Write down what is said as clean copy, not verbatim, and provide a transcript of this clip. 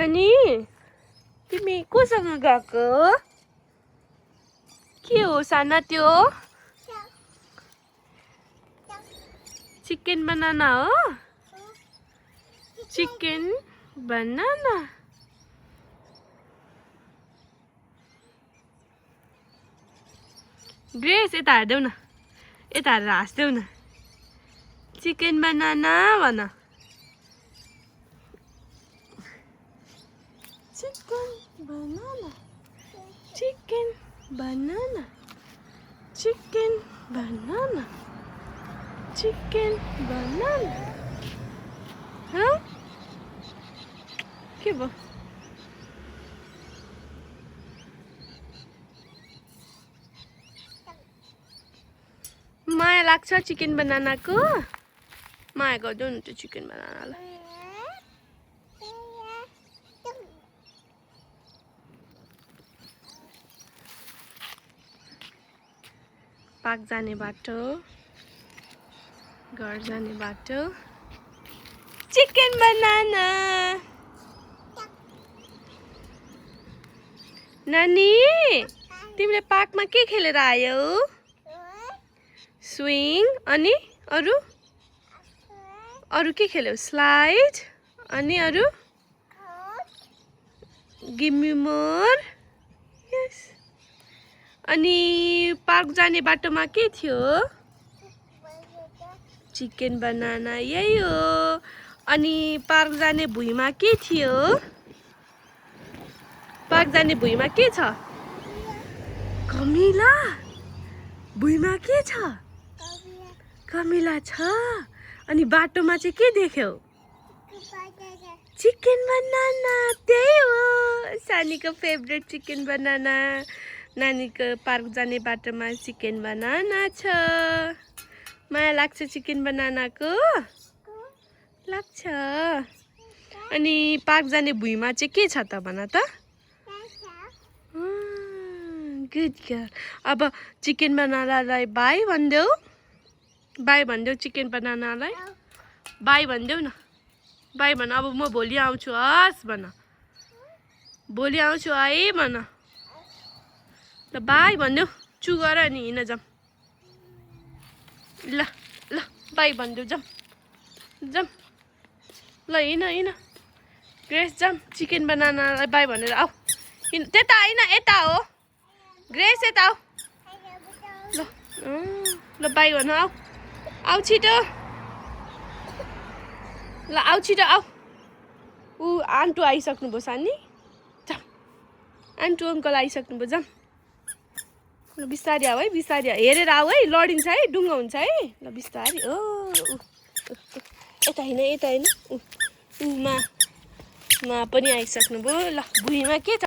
नानी तिमी कोसँग गएको के हो साना त्यो चिकन बनाना हो चिकन बनाना ग्रेस यता हेर्देऊ न यता हेरेर हाँस्देऊ न चिकन बनाना भन chicken banana chicken banana chicken banana chicken banana हाँ के भयो माया लाग्छ चिकन बनानाको माया गर्दै हुनु त्यो चिकन बनानालाई पार्क जाने बाटो घर जाने बाटो चिकन बनाना नानी तिमीले पार्कमा के खेलेर आयौ स्विङ अनि अरु अरु के खेल्यौ स्लाइड अनि अरु गिभ मी मोर यस अनि पार्क जाने बाटोमा के थियो चिकन बनाना यही हो अनि पार्क जाने भुइँमा के थियो पार्क जाने भुइँमा के छ कमिला भुइँमा के छ कमिला छ अनि बाटोमा चाहिँ के देख्यौ चिकन बनाना त्यही हो सानीको फेभरेट चिकन बनाना नानीको पार्क जाने बाटोमा चिकन बनाना छ माया लाग्छ चिकन बनानाको लाग्छ अनि पार्क जाने भुइँमा चाहिँ के छ त भन त गुड गर्ल अब चिकन बनानालाई बाई भनिदेऊ चिकन बनानालाई बाई भनिदेऊ न बाई भन अब म भोलि आउँछु हस् भन भोलि आउँछु है भन ल बाई भनिदेऊ चु गर अनि हिँड जाऊँ ल ल बाई भनिदेऊ जाऊँ ल हिँड ग्रेस जाऊँ चिकन बनानालाई बाई भनेर आऊ त्यता होइन यता हो ग्रेस यता आऊ ल बाई भन आऊ आऊ छिटो ल आऊ छिटो आऊ ऊ आन्टु आइसक्नु भयो सानी आन्टु अङ्कल आइसक्नु भयो जाऊँ ल बिस्तारी आऊ है बिस्तारी हेरेर आऊ है लडिन्छ है डुङ्गा हुन्छ है ल बिस्तारी यता होइन मा पनि आइसक्नु भयो ल भुइँमा के छ